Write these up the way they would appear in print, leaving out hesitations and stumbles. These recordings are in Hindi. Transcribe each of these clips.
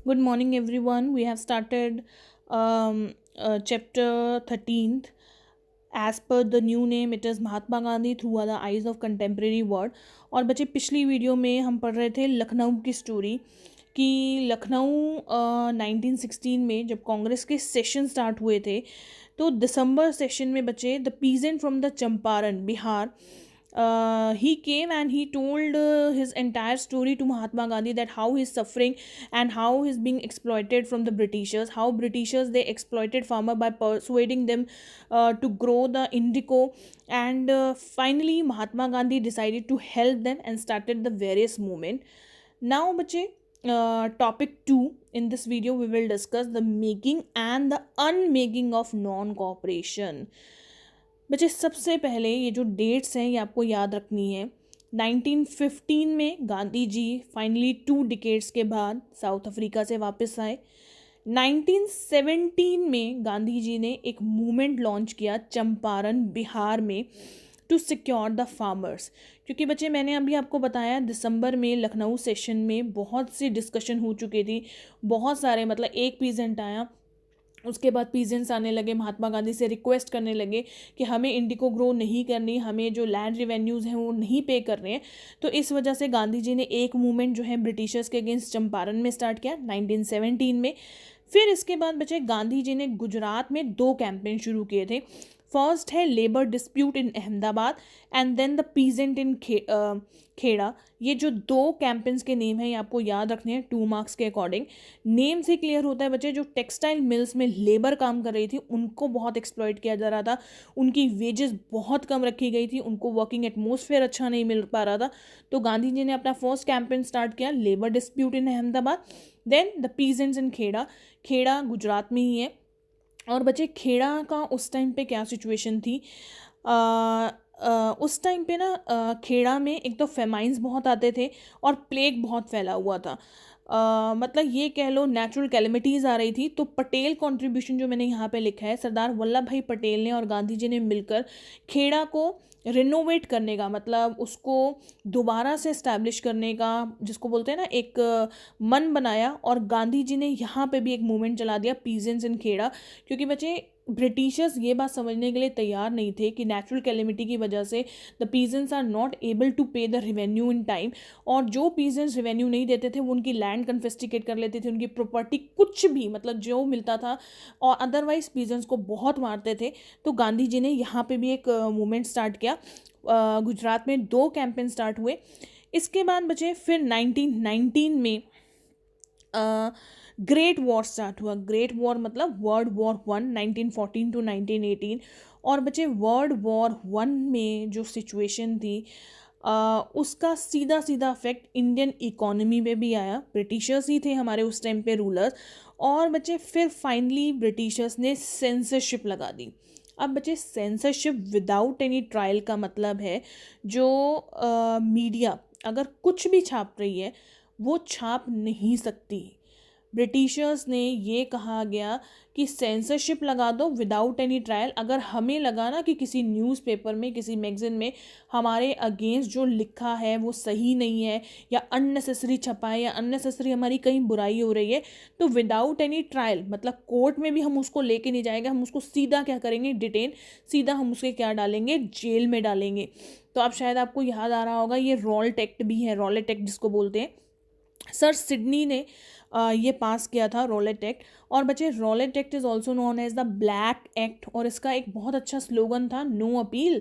Good morning, everyone. We have started chapter 13th. As per the new name, it is Mahatma Gandhi through the eyes of contemporary world. और बच्चे पिछली वीडियो में हम पढ़ रहे थे लखनऊ की स्टोरी कि लखनऊ 1916 में जब कांग्रेस के सेशन स्टार्ट हुए थे तो दिसंबर सेशन में बच्चे the peasant from the Champaran Bihar he came and he told his entire story to Mahatma Gandhi, that how he's suffering and how he's being exploited from the Britishers, how Britishers they exploited farmer by persuading them to grow the indigo, and finally Mahatma Gandhi decided to help them and started the various movement. Now bache, topic 2 in this video we will discuss the making and the unmaking of non-cooperation. बच्चे सबसे पहले ये जो डेट्स हैं ये आपको याद रखनी है। 1915 में गांधी जी फाइनली 2 डिकेड्स के बाद साउथ अफ्रीका से वापस आए। 1917 में गांधी जी ने एक मूवमेंट लॉन्च किया चंपारण बिहार में टू सिक्योर द फार्मर्स, क्योंकि बच्चे मैंने अभी आपको बताया दिसंबर में लखनऊ सेशन में बहुत सी डिस्कशन हो चुकी थी। बहुत सारे मतलब एक पीजेंट आया, उसके बाद पीजेंट्स आने लगे, महात्मा गांधी से रिक्वेस्ट करने लगे कि हमें इंडिको ग्रो नहीं करनी, हमें जो लैंड रिवेन्यूज़ हैं वो नहीं पे कर रहे हैं। तो इस वजह से गांधी जी ने एक मूवमेंट जो है ब्रिटिशर्स के अगेंस्ट चंपारण में स्टार्ट किया 1917 में। फिर इसके बाद बचे गांधी जी ने गुजरात में 2 कैंपेन शुरू किए थे। फर्स्ट है labour dispute in Ahmedabad and then the peasant in Kheda. ये जो 2 कैंपेन्स के नेम हैं ये आपको याद रखने हैं 2 मार्क्स के अकॉर्डिंग। नेम से क्लियर होता है बच्चे, जो टेक्सटाइल मिल्स में लेबर काम कर रही थी उनको बहुत एक्सप्लॉइट किया जा रहा था, उनकी वेजेस बहुत कम रखी गई थी, उनको वर्किंग एटमोसफेयर अच्छा नहीं मिल पा रहा था। तो गांधी जी ने अपना फर्स्ट कैंपेन स्टार्ट किया labour dispute in Ahmedabad, then the peasants in Kheda. Kheda Gujarat में ही है। और बच्चे खेड़ा का उस टाइम पे क्या सिचुएशन थी, उस टाइम पे ना खेड़ा में एक तो फेमाइंस बहुत आते थे और प्लेग बहुत फैला हुआ था। मतलब ये कह लो नेचुरल कैलेमिटीज़ आ रही थी। तो पटेल कंट्रीब्यूशन जो मैंने यहाँ पे लिखा है, सरदार वल्लभ भाई पटेल ने और गांधी जी ने मिलकर खेड़ा को रिनोवेट करने का, मतलब उसको दोबारा से इस्टेब्लिश करने का, जिसको बोलते हैं ना एक मन बनाया। और गांधी जी ने यहाँ पे भी एक मूवमेंट चला दिया पीजेंट्स इन खेड़ा, क्योंकि बच्चे ब्रिटिशर्स ये बात समझने के लिए तैयार नहीं थे कि नेचुरल कैलेमिटी की वजह से the peasants are not able to pay the revenue in time. और जो पीजेंट्स रिवेन्यू नहीं देते थे वो उनकी लैंड कन्फिस्टिकेट कर लेते थे, उनकी प्रॉपर्टी कुछ भी मतलब जो मिलता था, और अदरवाइज पीजेंट्स को बहुत मारते थे। तो गांधी जी ने यहाँ पे भी एक मूवमेंट स्टार्ट किया। गुजरात में 2 कैंपेन स्टार्ट हुए। इसके बाद बचे फिर 1919 में ग्रेट वॉर स्टार्ट हुआ। ग्रेट वॉर मतलब वर्ल्ड वॉर 1 1914 टू 1918। और बच्चे वर्ल्ड वॉर 1 में जो सिचुएशन थी उसका सीधा सीधा इफेक्ट इंडियन इकोनॉमी में भी आया। ब्रिटिशर्स ही थे हमारे उस टाइम पे रूलर्स। और बच्चे फिर फाइनली ब्रिटिशर्स ने सेंसरशिप लगा दी। अब बच्चे सेंसरशिप विदाउट एनी ट्रायल का मतलब है जो मीडिया अगर कुछ भी छाप रही है वो छाप नहीं सकती। ब्रिटिशर्स ने ये कहा गया कि सेंसरशिप लगा दो विदाउट एनी ट्रायल। अगर हमें लगा ना कि किसी न्यूज़पेपर में किसी मैगज़ीन में हमारे अगेंस्ट जो लिखा है वो सही नहीं है या अननेसेसरी छपा है या अननेसेसरी हमारी कहीं बुराई हो रही है, तो विदाउट एनी ट्रायल मतलब कोर्ट में भी हम उसको लेके नहीं जाएंगे, हम उसको सीधा क्या करेंगे, डिटेन, सीधा हम उसके क्या डालेंगे, जेल में डालेंगे। तो अब शायद आपको याद आ रहा होगा ये रॉलेट एक्ट भी है, रॉलेट एक्ट जिसको बोलते हैं। सर सिडनी ने ये पास किया था रॉलेट एक्ट। और बच्चे Rowlatt act is also known as the black act. और इसका एक बहुत अच्छा स्लोगन था, no appeal,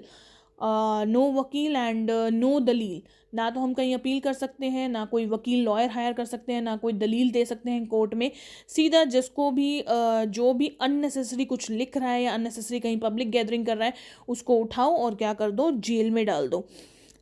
no vakil and no dalil. ना तो हम कहीं अपील कर सकते हैं, ना कोई वकील लॉयर हायर कर सकते हैं, ना कोई दलील दे सकते हैं कोर्ट में। सीधा जिसको भी जो भी अननेसेसरी कुछ लिख रहा है या अननेसेसरी कहीं पब्लिक गैदरिंग कर रहा है उसको उठाओ और क्या कर दो, जेल में डाल दो।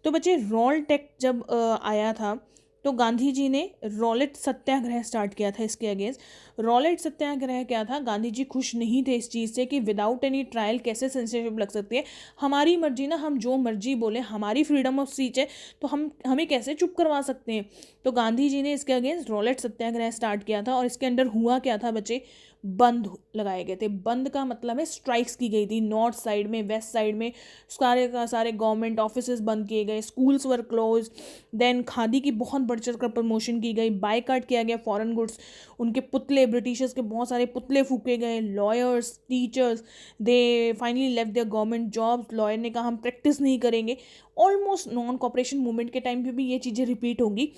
तो बच्चे रॉलेट एक्ट जब आया था तो गांधी जी ने रॉलेट सत्याग्रह स्टार्ट किया था इसके अगेंस्ट। रॉलेट सत्याग्रह क्या था, गांधी जी खुश नहीं थे इस चीज़ से कि विदाउट एनी ट्रायल कैसे सेंसरशिप लग सकती है, हमारी मर्जी ना, हम जो मर्जी बोले, हमारी फ्रीडम ऑफ स्पीच है, तो हमें कैसे चुप करवा सकते हैं। तो गांधी जी ने इसके अगेंस्ट रॉलेट सत्याग्रह स्टार्ट किया था। और इसके अंडर हुआ क्या था बच्चे, बंद लगाए गए थे। बंद का मतलब है स्ट्राइक्स की गई थी नॉर्थ साइड में, वेस्ट साइड में, सारे का सारे गवर्नमेंट ऑफिस बंद किए गए, schools were close. Then khadi की बहुत मैन्युफैक्चर का प्रमोशन की गई, बायकॉट किया गया फॉरेन गुड्स, उनके पुतले, ब्रिटिशर्स के बहुत सारे पुतले फूके गए, lawyers, teachers, they finally left there government jobs, lawyer ने कहा हम प्रैक्टिस नहीं करेंगे। ऑलमोस्ट नॉन कॉपरेशन मूवमेंट के टाइम पे भी ये चीज़ें रिपीट होंगी।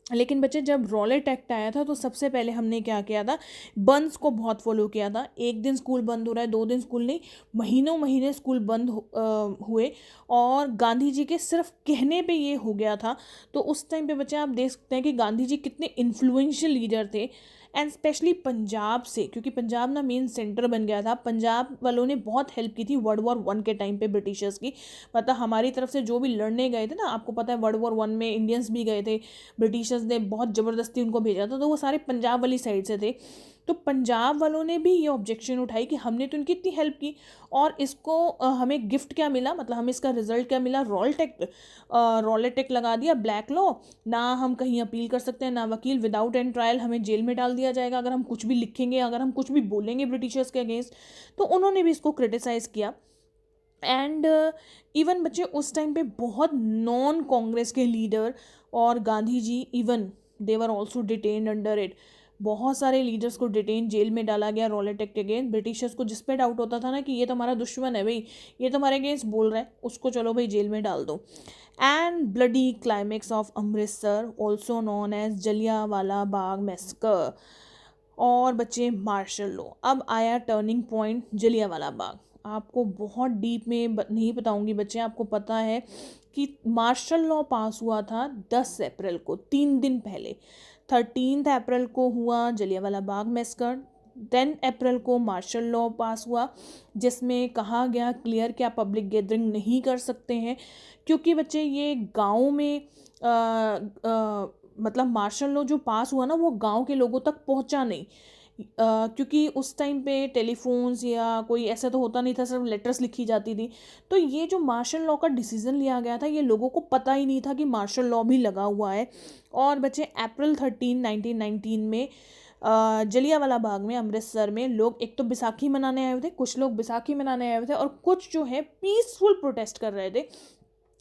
लेकिन बच्चे जब रॉलेट एक्ट आया था तो सबसे पहले हमने क्या किया था, बंद्स को बहुत फॉलो किया था। एक दिन स्कूल बंद हो रहा है, 2 दिन स्कूल नहीं, महीनों महीने स्कूल बंद हुए, और गांधी जी के सिर्फ कहने पे ये हो गया था। तो उस टाइम पे बच्चे आप देख सकते हैं कि गांधी जी कितने इन्फ्लुएंशियल लीडर थे, एंड स्पेशली पंजाब से, क्योंकि पंजाब ना मेन सेंटर बन गया था। पंजाब वालों ने बहुत हेल्प की थी वर्ल्ड वॉर 1 के टाइम पे ब्रिटिशर्स की। मतलब हमारी तरफ से जो भी लड़ने गए थे ना, आपको पता है वर्ल्ड वॉर 1 में इंडियंस भी गए थे, ब्रिटिशर्स ने बहुत ज़बरदस्ती उनको भेजा था, तो वो सारे पंजाब वाली साइड से थे। तो पंजाब वालों ने भी ये ऑब्जेक्शन उठाई कि हमने तो इनकी इतनी हेल्प की, और इसको हमें गिफ्ट क्या मिला, मतलब हमें इसका रिजल्ट क्या मिला, रॉलेट एक्ट लगा दिया, ब्लैक लॉ, ना हम कहीं अपील कर सकते हैं, ना वकील, विदाउट एंड ट्रायल हमें जेल में डाल दिया जाएगा अगर हम कुछ भी लिखेंगे, अगर हम कुछ भी बोलेंगे ब्रिटिशर्स के अगेंस्ट। तो उन्होंने भी इसको क्रिटिसाइज़ किया। एंड इवन बच्चे उस टाइम पे बहुत नॉन कांग्रेस के लीडर और Gandhi ji even they were also detained under it. बहुत सारे लीडर्स को डिटेन, जेल में डाला गया रॉलेट एक्ट अगेंस्ट ब्रिटिशर्स को। जिस पे डाउट होता था ना कि ये तो हमारा दुश्मन है भाई, ये तो हमारे अगेंस्ट बोल रहा है, उसको चलो भाई जेल में डाल दो। And bloody climax of Amritsar, also known as Jallianwala Bagh massacre. और बच्चे मार्शल लॉ, अब आया टर्निंग पॉइंट जलियांवाला बाग। आपको बहुत डीप में नहीं बताऊंगी बच्चे, आपको पता है कि मार्शल लॉ पास हुआ था 10 अप्रैल को, 3 दिन पहले। 13 अप्रैल को हुआ जलियांवाला बाग मैसेकर, 10 अप्रैल को मार्शल लॉ पास हुआ, जिसमें कहा गया क्लियर कि आप पब्लिक गैदरिंग नहीं कर सकते हैं, क्योंकि बच्चे ये गाँव में मतलब मार्शल लॉ जो पास हुआ ना वो गांव के लोगों तक पहुंचा नहीं, क्योंकि उस टाइम पे टेलीफोन्स या कोई ऐसा तो होता नहीं था, सिर्फ लेटर्स लिखी जाती थी। तो ये जो मार्शल लॉ का डिसीजन लिया गया था, ये लोगों को पता ही नहीं था कि मार्शल लॉ भी लगा हुआ है। और बच्चे अप्रैल 13, 1919 में जलियांवाला बाग में, अमृतसर में, लोग एक तो बैसाखी मनाने आए हुए थे, कुछ लोग बैसाखी मनाने आए हुए थे, और कुछ जो है पीसफुल प्रोटेस्ट कर रहे थे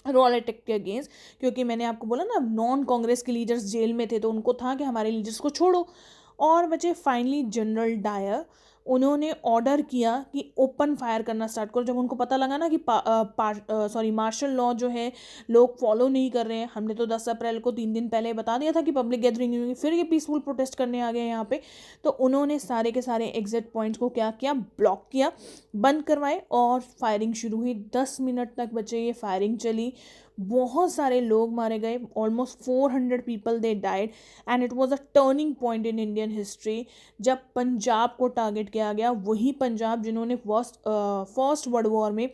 रॉलेट एक्ट के अगेंस्ट। क्योंकि मैंने आपको बोला ना नॉन कांग्रेस के लीडर्स जेल में थे, तो उनको था कि हमारे लीडर्स को छोड़ो। और बचे फाइनली जनरल डायर, उन्होंने ऑर्डर किया कि ओपन फायर करना स्टार्ट करो। जब उनको पता लगा ना कि मार्शल लॉ जो है लोग फॉलो नहीं कर रहे हैं, हमने तो 10 अप्रैल को 3 दिन पहले बता दिया था कि पब्लिक गैदरिंग नहीं होगी, फिर ये पीसफुल प्रोटेस्ट करने आ गए यहाँ पे। तो उन्होंने सारे के सारे एग्जिट पॉइंट्स को क्या किया, ब्लॉक किया, बंद करवाए, और फायरिंग शुरू हुई। 10 मिनट तक बचे ये फायरिंग चली, बहुत सारे लोग मारे गए, almost 400 people they died, and it was a turning point in Indian history जब पंजाब को टारगेट किया गया। वही पंजाब जिन्होंने फर्स्ट वर्ल्ड वॉर में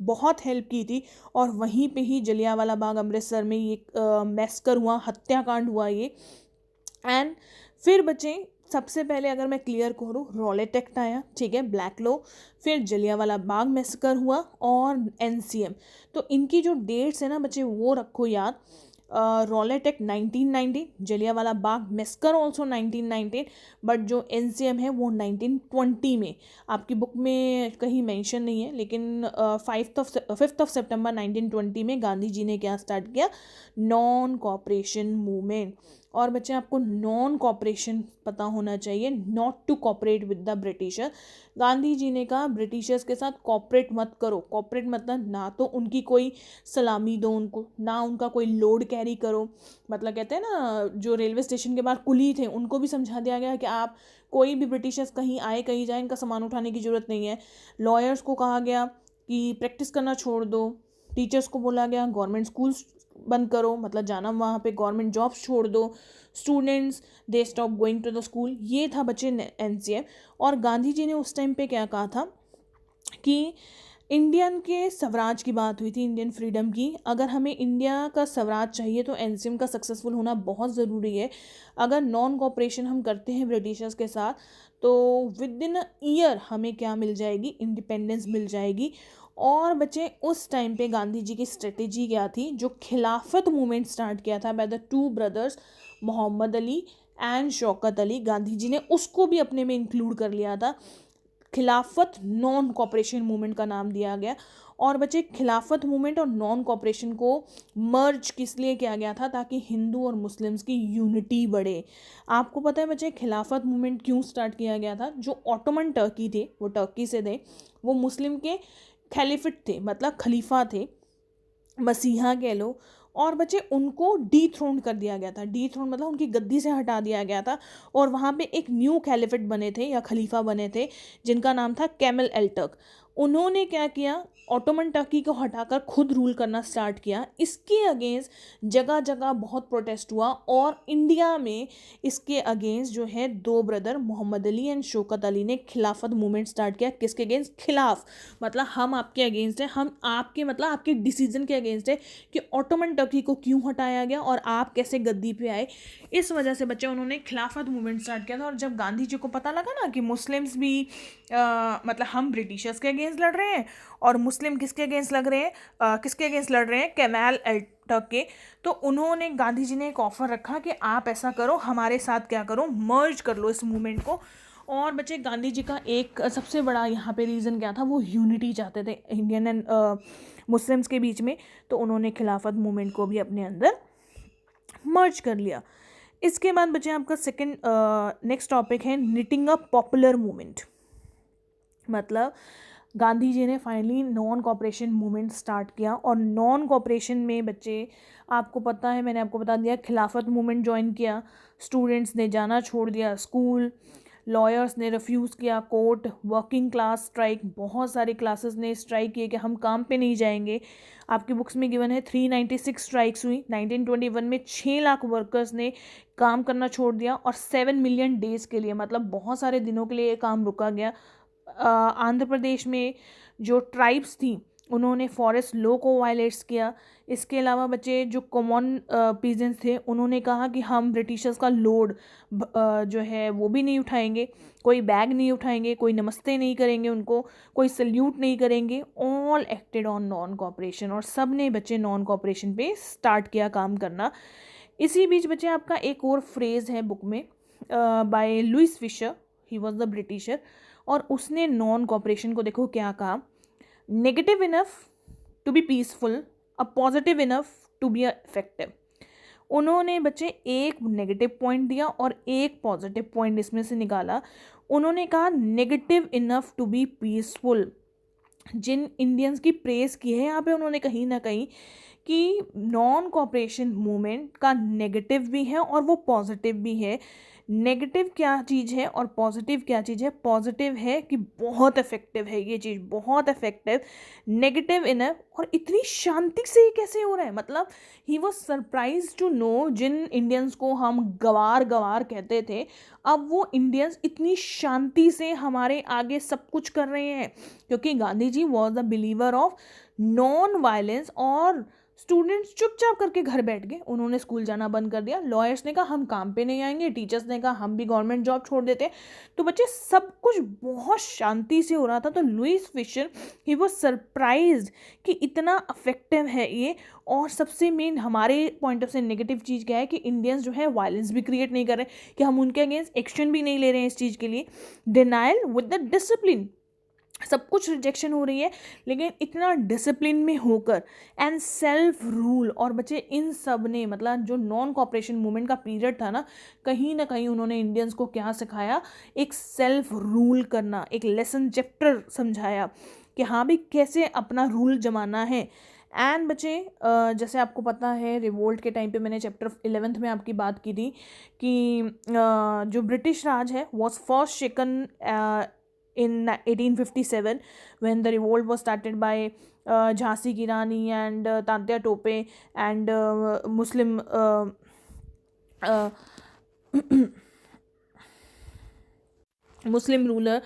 बहुत हेल्प की थी, और वहीं पे ही जलियांवाला बाग अमृतसर में ये मैसेकर हुआ, हत्याकांड हुआ ये। एंड फिर बचे, सबसे पहले अगर मैं क्लियर करूँ, रॉलेट एक्ट आया, ठीक है, ब्लैक लॉ, फिर जलियांवाला बाग मैसेकर हुआ, और एनसीएम। तो इनकी जो डेट्स है ना बच्चे वो रखो याद। Rowlatt act 1990, Jallianwala Bagh massacre also 1919, but जो एनसीएम है वो 1920 में। आपकी बुक में कहीं मेंशन नहीं है, लेकिन 5 सितंबर 1920 में गांधी जी ने क्या स्टार्ट किया, नॉन कॉपरेशन मूवमेंट। और बच्चे आपको नॉन कॉपरेशन पता होना चाहिए, not to cooperate with the Britisher. Gandhi ji ने कहा ब्रिटिशर्स के साथ कॉपरेट मत करो। कॉपरेट मतलब ना तो उनकी कोई सलामी दो उनको, ना उनका कोई लोड कैरी करो। मतलब कहते हैं ना जो रेलवे स्टेशन के बाहर कुली थे उनको भी समझा दिया गया कि आप कोई भी ब्रिटिशर्स कहीं आए कहीं जाए, इनका सामान उठाने की ज़रूरत नहीं है। लॉयर्स को कहा गया कि प्रैक्टिस करना छोड़ दो। टीचर्स को बोला गया गवर्नमेंट स्कूल्स बंद करो, मतलब जाना वहाँ पे, गवर्नमेंट जॉब्स छोड़ दो। Students they stop going to the school. ये था बच्चे एनसीएम। और गांधी जी ने उस टाइम पे क्या कहा था कि इंडियन के स्वराज की बात हुई थी, इंडियन फ्रीडम की। अगर हमें इंडिया का स्वराज चाहिए तो एनसीएम का सक्सेसफुल होना बहुत ज़रूरी है। अगर नॉन कॉपरेशन हम करते हैं ब्रिटिशर्स के साथ तो विद इन अ ईयर हमें क्या मिल जाएगी, इंडिपेंडेंस मिल जाएगी। और बच्चे उस टाइम पे गांधी जी की स्ट्रेटेजी क्या थी, जो खिलाफत मूवमेंट स्टार्ट किया था by the 2 brothers Mohammad Ali and Shaukat Ali, Gandhi ji ने उसको भी अपने में इंक्लूड कर लिया था। खिलाफत नॉन कॉपरेशन मूवमेंट का नाम दिया गया। और बच्चे खिलाफत मूवमेंट और नॉन कॉपरेशन को मर्ज किस लिए किया गया था, ताकि हिंदू और मुस्लिम्स की यूनिटी बढ़े। आपको पता है बच्चे खिलाफत मूवमेंट क्यों स्टार्ट किया गया था? जो ऑटोमन टर्की थे, वो टर्की से थे, वो मुस्लिम के खलीफेट थे, मतलब खलीफा थे, मसीहा कह लो। और बच्चे उनको डीथ्रोन कर दिया गया था। डीथ्रोन मतलब उनकी गद्दी से हटा दिया गया था। और वहाँ पे एक न्यू खलीफेट बने थे या खलीफा बने थे, जिनका नाम था कैमल एल्टक। उन्होंने क्या किया, ऑटोमन टर्की को हटाकर खुद रूल करना स्टार्ट किया। इसके अगेंस्ट जगह जगह बहुत प्रोटेस्ट हुआ। और इंडिया में इसके अगेंस्ट जो है दो ब्रदर मोहम्मद अली एंड शौकत अली ने खिलाफत मूवमेंट स्टार्ट किया। किसके अगेंस्ट? खिलाफ, मतलब हम आपके अगेंस्ट है, हम आपके मतलब आपके डिसीजन के अगेंस्ट है कि ऑटोमन टर्की को क्यों हटाया गया और आप कैसे गद्दी पे आए। इस वजह से बच्चे उन्होंने खिलाफत मूवमेंट स्टार्ट किया था। और जब गांधी जी को पता लगा ना कि मुस्लिम्स भी मतलब हम ब्रिटिशर्स के अगेंस्ट लड़ रहे हैं और मुस्लिम किसके अगेंस्ट लग रहे हैं, किसके अगेंस्ट लड़ रहे हैं, कैमल एल्टक के, तो उन्होंने गांधी जी ने एक ऑफर रखा कि आप ऐसा करो, हमारे साथ क्या करो, मर्ज कर लो इस मूवमेंट को। और बच्चे गांधी जी का एक सबसे बड़ा यहाँ पे रीज़न क्या था, वो यूनिटी चाहते थे इंडियन एंड मुस्लिम्स के बीच में। तो उन्होंने खिलाफत मूवमेंट को भी अपने अंदर मर्ज कर लिया। इसके बाद बच्चे आपका सेकंड नेक्स्ट टॉपिक है निटिंग अ पॉपुलर मूवमेंट। मतलब गांधी जी ने finally non cooperation movement start किया। और नॉन कॉपरेशन में बच्चे आपको पता है, मैंने आपको बता दिया, खिलाफत मूवमेंट ज्वाइन किया, स्टूडेंट्स ने जाना छोड़ दिया स्कूल, लॉयर्स ने रिफ्यूज़ किया कोर्ट, वर्किंग क्लास स्ट्राइक, बहुत सारे क्लासेस ने स्ट्राइक किए कि हम काम पे नहीं जाएंगे। आपकी बुक्स में गिवन है 396 स्ट्राइक्स हुई। 1921 में 6 लाख वर्कर्स ने काम करना छोड़ दिया और 7 मिलियन डेज़ के लिए, मतलब बहुत सारे दिनों के लिए ये काम रुका गया। आंध्र प्रदेश में जो ट्राइब्स थी उन्होंने फॉरेस्ट लॉ को वायलेट्स किया। इसके अलावा बच्चे जो कॉमन पीजेंट्स थे उन्होंने कहा कि हम ब्रिटिशर्स का लोड जो है वो भी नहीं उठाएंगे, कोई बैग नहीं उठाएंगे, कोई नमस्ते नहीं करेंगे उनको, कोई सल्यूट नहीं करेंगे। All acted on non cooperation, और सब ने बच्चे नॉन कॉपरेशन पे स्टार्ट किया काम करना। इसी बीच बच्चे आपका एक और फ्रेज़ है बुक में by Louis Fischer, he was the Britisher, और उसने नॉन कॉपरेशन को देखो क्या कहा, negative enough to be peaceful, a positive enough to be effective. उन्होंने बच्चे एक नेगेटिव पॉइंट दिया और एक पॉजिटिव पॉइंट इसमें से निकाला। उन्होंने कहा negative enough to be peaceful. जिन इंडियंस की प्रेस की है यहाँ पे उन्होंने कहीं ना कहीं कि नॉन कॉपरेशन मूवमेंट का नेगेटिव भी है और वो पॉजिटिव भी है। नेगेटिव क्या चीज़ है और पॉजिटिव क्या चीज़ है? पॉजिटिव है कि बहुत इफेक्टिव है ये चीज़, बहुत इफेक्टिव, नेगेटिव इनफ, और इतनी शांति से ये कैसे हो रहा है। मतलब he was surprise to know, जिन इंडियंस को हम गवार गवार कहते थे, अब वो इंडियंस इतनी शांति से हमारे आगे सब कुछ कर रहे हैं, क्योंकि Gandhi ji was the believer of non violence. और स्टूडेंट्स चुपचाप करके घर बैठ गए, उन्होंने स्कूल जाना बंद कर दिया। लॉयर्स ने कहा हम काम पे नहीं आएंगे, टीचर्स ने कहा हम भी गवर्नमेंट जॉब छोड़ देते। तो बच्चे सब कुछ बहुत शांति से हो रहा था। तो Louis Fischer he was surprised कि इतना अफेक्टिव है ये। और सबसे मेन हमारे पॉइंट ऑफ से नेगेटिव चीज़ क्या है कि इंडियंस जो है वायलेंस भी क्रिएट नहीं कर रहे, कि हम उनके अगेंस्ट एक्शन भी नहीं ले रहे हैं इस चीज़ के लिए। डिनाइल विद द डिसिप्लिन, सब कुछ रिजेक्शन हो रही है, लेकिन इतना डिसिप्लिन में होकर एंड सेल्फ रूल। और बच्चे इन सब ने, मतलब जो नॉन कॉपरेशन मूवमेंट का पीरियड था ना कहीं उन्होंने इंडियंस को क्या सिखाया, एक सेल्फ रूल करना, एक लेसन चैप्टर समझाया कि हाँ भी कैसे अपना रूल जमाना है। एंड बच्चे जैसे आपको पता है रिवोल्ट के टाइम पे मैंने चैप्टर 11th में आपकी बात की थी कि जो ब्रिटिश राज है was first shaken in 1857 when the revolt was started by Jhansi ki Rani and Tatya Tope and Muslim uh, Muslim ruler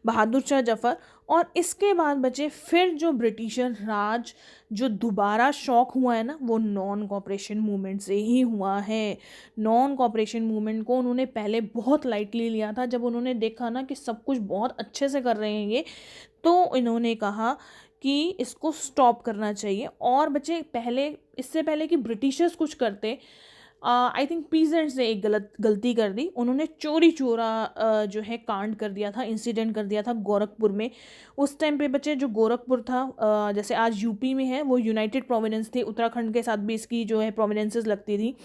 Bahadur Shah Zafar. और इसके बाद बचे फिर जो ब्रिटिशर राज जो दोबारा शॉक हुआ है ना, वो नॉन कॉपरेशन मूवमेंट से ही हुआ है। नॉन कॉपरेशन मूवमेंट को उन्होंने पहले बहुत लाइटली लिया था, जब उन्होंने देखा ना कि सब कुछ बहुत अच्छे से कर रहे हैं ये, तो इन्होंने कहा कि इसको स्टॉप करना चाहिए। और बच्चे इससे पहले कि ब्रिटिशर्स कुछ करते, आई थिंक पीजेंट्स ने एक गलती कर दी, उन्होंने चोरी चोरा जो है कांड कर दिया था, इंसिडेंट कर दिया था गोरखपुर में। उस टाइम पे बच्चे जो गोरखपुर था जैसे आज यूपी में है, वो यूनाइटेड प्रोविडेंस थी, उत्तराखंड के साथ भी इसकी जो है प्रोविडेंसेस लगती थी।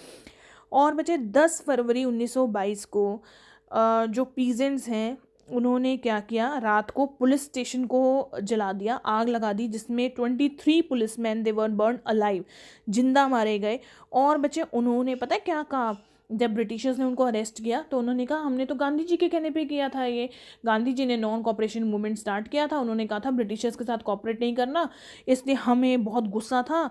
और बच्चे 10 फरवरी 1922 को जो पीजेंट्स हैं उन्होंने क्या किया, रात को पुलिस स्टेशन को जला दिया, आग लगा दी, जिसमें 23 पुलिसमैन दे वर बर्न अलाइव, जिंदा मारे गए। और बच्चे उन्होंने पता है क्या कहा, जब ब्रिटिशर्स ने उनको अरेस्ट किया तो उन्होंने कहा हमने तो गांधी जी के कहने पे किया था ये। गांधी जी ने नॉन कॉपरेशन मूवमेंट स्टार्ट किया था, उन्होंने कहा था ब्रिटिशर्स के साथ कॉपरेट नहीं करना, इसलिए हमें बहुत गुस्सा था,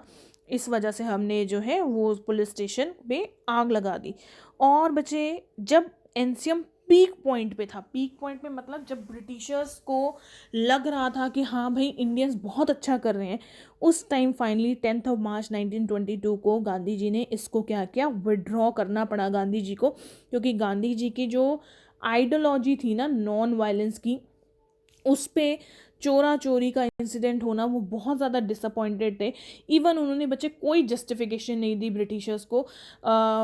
इस वजह से हमने जो है वो पुलिस स्टेशन पे आग लगा दी। और बच्चे जब एनसीएम पीक पॉइंट पे था, पीक पॉइंट पे मतलब जब ब्रिटिशर्स को लग रहा था कि हाँ भाई इंडियंस बहुत अच्छा कर रहे हैं, उस टाइम फाइनली 10 मार्च 1922 को गांधी जी ने इसको क्या किया, विड्रॉ करना पड़ा गांधी जी को, क्योंकि गांधी जी की जो आइडियोलॉजी थी ना नॉन वायलेंस की, उस पे चोरा चोरी का इंसिडेंट होना, वो बहुत ज़्यादा डिसअपॉइंटेड थे। इवन उन्होंने बच्चे कोई जस्टिफिकेशन नहीं दी ब्रिटिशर्स को।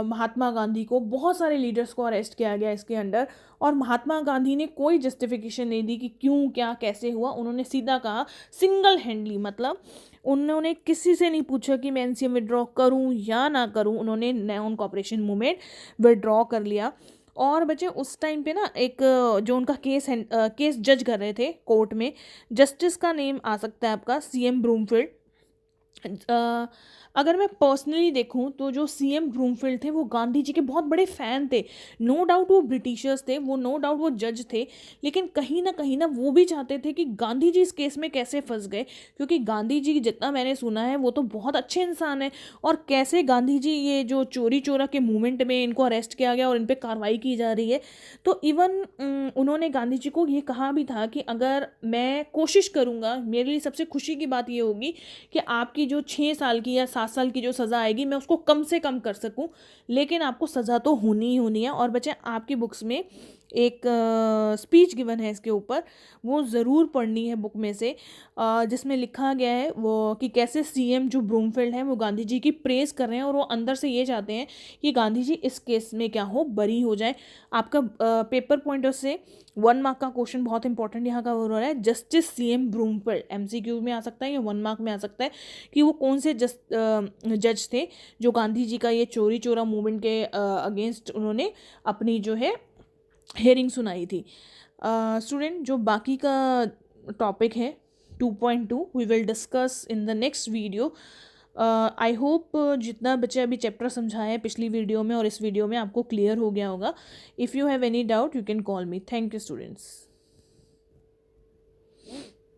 महात्मा गांधी को, बहुत सारे लीडर्स को अरेस्ट किया गया इसके अंडर, और महात्मा गांधी ने कोई जस्टिफिकेशन नहीं दी कि क्यों क्या कैसे हुआ। उन्होंने सीधा कहा सिंगल हैंडली, मतलब उन्होंने किसी से नहीं पूछा कि मैं एनसीएम विड्रॉ करूं या ना करूं, उन्होंने नॉन कॉपरेशन मूवमेंट विड्रॉ कर लिया। और बच्चे उस टाइम पे ना एक जो उनका केस है, केस जज कर रहे थे कोर्ट में, जस्टिस का नेम आ सकता है आपका सीएम ब्रूमफील्ड। अगर मैं पर्सनली देखूं तो जो सीएम ब्रूमफील्ड थे वो गांधी जी के बहुत बड़े फ़ैन थे। नो डाउट वो ब्रिटिशर्स थे, वो नो डाउट वो जज थे, लेकिन कहीं ना वो भी चाहते थे कि गांधी जी इस केस में कैसे फंस गए, क्योंकि गांधी जी जितना मैंने सुना है वो तो बहुत अच्छे इंसान है, और कैसे गांधी जी ये जो चोरी चोरा के मूवमेंट में इनको अरेस्ट किया गया और इन पर कार्रवाई की जा रही है। तो इवन उन्होंने गांधी जी को ये कहा भी था कि अगर मैं कोशिश करूँगा, मेरे लिए सबसे खुशी की बात ये होगी कि आपकी जो 6 साल की या 7 साल की जो सज़ा आएगी मैं उसको कम से कम कर सकूं, लेकिन आपको सज़ा तो होनी ही होनी है। और बच्चे आपकी बुक्स में एक स्पीच गिवन है इसके ऊपर, वो ज़रूर पढ़नी है बुक में से, जिसमें लिखा गया है वो कि कैसे सीएम जो ब्रूमफील्ड है वो गांधी जी की प्रेज़ कर रहे हैं, और वो अंदर से ये चाहते हैं कि गांधी जी इस केस में क्या हो, बरी हो जाए। आपका पेपर पॉइंटर से 1 मार्क का क्वेश्चन बहुत इंपॉर्टेंट यहाँ का हो रहा है, जस्टिस सीएम ब्रूमफील्ड, एमसीक्यू में आ सकता है या 1 मार्क में आ सकता है कि वो कौन से जज थे जो गांधी जी का ये चोरी चोरा मूवमेंट के अगेंस्ट उन्होंने अपनी जो है हेयरिंग सुनाई थी। स्टूडेंट जो बाकी का टॉपिक है 2.2 we will discuss in the next video. I hope जितना बच्चे अभी चैप्टर समझाए हैं पिछली वीडियो में और इस वीडियो में आपको क्लियर हो गया होगा। If you have any doubt you can call me. Thank you students.